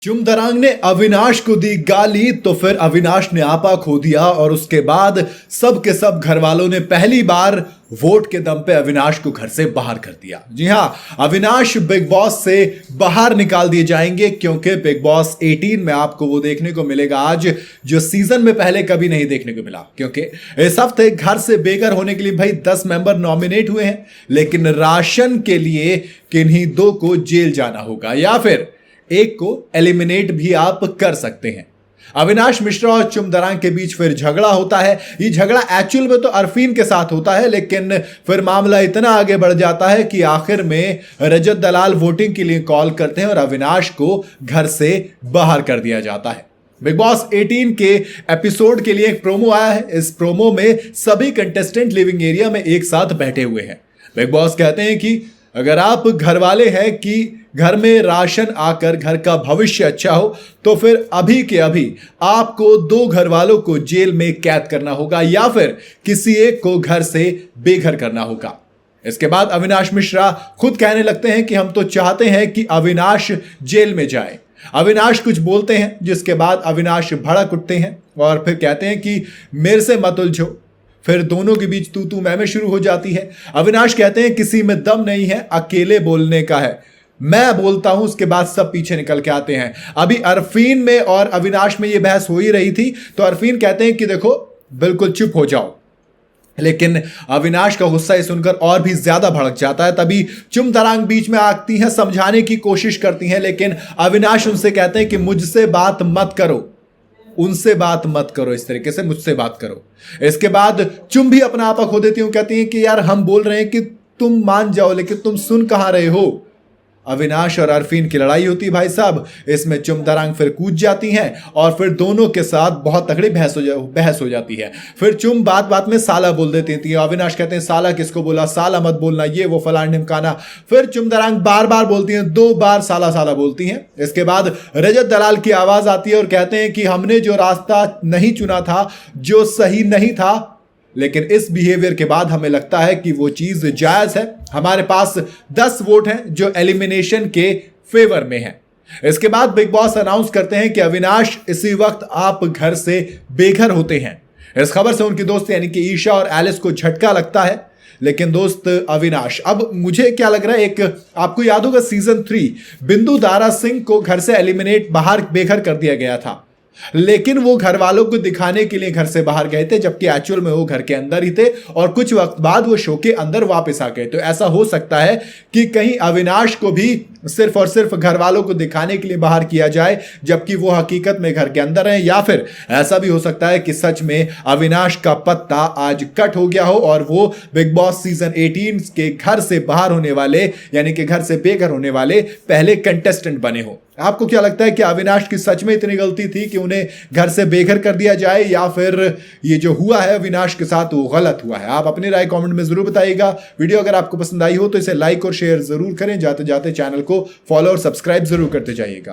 चुमदरांग ने अविनाश को दी गाली तो फिर अविनाश ने आपा खो दिया और उसके बाद सब के सब घर वालों ने पहली बार वोट के दम पे अविनाश को घर से बाहर कर दिया। जी हां, अविनाश बिग बॉस से बाहर निकाल दिए जाएंगे क्योंकि बिग बॉस 18 में आपको वो देखने को मिलेगा आज जो सीजन में पहले कभी नहीं देखने को मिला। क्योंकि इस हफ्ते घर से बेघर होने के लिए भाई 10 मेंबर नॉमिनेट हुए हैं, लेकिन राशन के लिए किन्हीं 2 को जेल जाना होगा या फिर एक को एलिमिनेट भी आप कर सकते हैं। अविनाश मिश्रा और चुमदरांग के बीच फिर झगड़ा होता है। ये झगड़ा एक्चुअल में तो अरफीन के साथ होता है, लेकिन फिर मामला इतना आगे बढ़ जाता है कि आखिर में रजत दलाल वोटिंग के लिए कॉल करते हैं और अविनाश को घर से बाहर कर दिया जाता है। बिग बॉस 18 के एपिसोड के लिए एक प्रोमो आया है। इस प्रोमो में सभी कंटेस्टेंट लिविंग एरिया में एक साथ बैठे हुए हैं। बिग बॉस कहते हैं कि अगर आप घर वाले हैं कि घर में राशन आकर घर का भविष्य अच्छा हो तो फिर अभी के अभी आपको 2 घर वालों को जेल में कैद करना होगा या फिर किसी एक को घर से बेघर करना होगा। इसके बाद अविनाश मिश्रा खुद कहने लगते हैं कि हम तो चाहते हैं कि अविनाश जेल में जाए। अविनाश कुछ बोलते हैं जिसके बाद अविनाश भड़क उठते हैं और फिर कहते हैं कि मेरे से मत उलझो। फिर दोनों के बीच तू मैं शुरू हो जाती है। अविनाश कहते हैं किसी में दम नहीं है, अकेले बोलने का है, मैं बोलता हूं। उसके बाद सब पीछे निकल के आते हैं। अभी अरफीन में और अविनाश में ये बहस हो ही रही थी तो अरफीन कहते हैं कि देखो बिल्कुल चुप हो जाओ, लेकिन अविनाश का गुस्सा ये सुनकर और भी ज्यादा भड़क जाता है। तभी चुमदरांग बीच में आती हैं, समझाने की कोशिश करती हैं, लेकिन अविनाश उनसे कहते हैं कि मुझसे बात मत करो, उनसे बात मत करो, इस तरीके से मुझसे बात करो। इसके बाद चुम भी अपना आपा खो देती हूं, कहती हैं कि यार हम बोल रहे हैं कि तुम मान जाओ, लेकिन तुम सुन कहां रहे हो। अविनाश और अरफीन की लड़ाई होती है भाई साहब। इसमें चुमदरांग फिर कूद जाती हैं और फिर दोनों के साथ बहुत तगड़ी बहस हो जाती है। फिर चुम बात बात में साला बोल देती थी। अविनाश कहते हैं साला किसको बोला, साला मत बोलना, ये वो फलान ढिमकाना। फिर चुमदरांग बार बार बोलती हैं, 2 बार साला साला बोलती हैं। इसके बाद रजत दलाल की आवाज आती है और कहते हैं कि हमने जो रास्ता नहीं चुना था, जो सही नहीं था, लेकिन इस बिहेवियर के बाद हमें लगता है कि वो चीज जायज है। हमारे पास 10 वोट हैं जो एलिमिनेशन के फेवर में हैं। इसके बाद बिग बॉस अनाउंस करते हैं कि अविनाश इसी वक्त आप घर से बेघर होते हैं। इस खबर से उनकी दोस्त यानी कि ईशा और एलिस को झटका लगता है, लेकिन दोस्त अविनाश, अब मुझे क्या लग रहा है, एक आपको याद होगा सीजन 3 बिंदु दारा सिंह को घर से एलिमिनेट बाहर बेघर कर दिया गया था, लेकिन वो घर वालों को दिखाने के लिए घर से बाहर गए थे, जबकि एक्चुअल में वो घर के अंदर ही थे और कुछ वक्त बाद वो शो के अंदर वापस आ गए। तो ऐसा हो सकता है कि कहीं अविनाश को भी सिर्फ और सिर्फ घर वालों को दिखाने के लिए बाहर किया जाए, जबकि वो हकीकत में घर के अंदर है, या फिर ऐसा भी हो सकता है कि सच में अविनाश का पत्ता आज कट हो गया हो और वो बिग बॉस सीजन 18 के घर से बाहर होने वाले यानी कि घर से बेघर होने वाले पहले कंटेस्टेंट बने हो। आपको क्या लगता है कि अविनाश की सच में इतनी गलती थी कि उन्हें घर से बेघर कर दिया जाए, या फिर ये जो हुआ है अविनाश के साथ वो गलत हुआ है? आप अपनी राय कमेंट में जरूर बताइएगा। वीडियो अगर आपको पसंद आई हो तो इसे लाइक और शेयर जरूर करें। जाते जाते चैनल को फॉलो और सब्सक्राइब जरूर करते जाइएगा।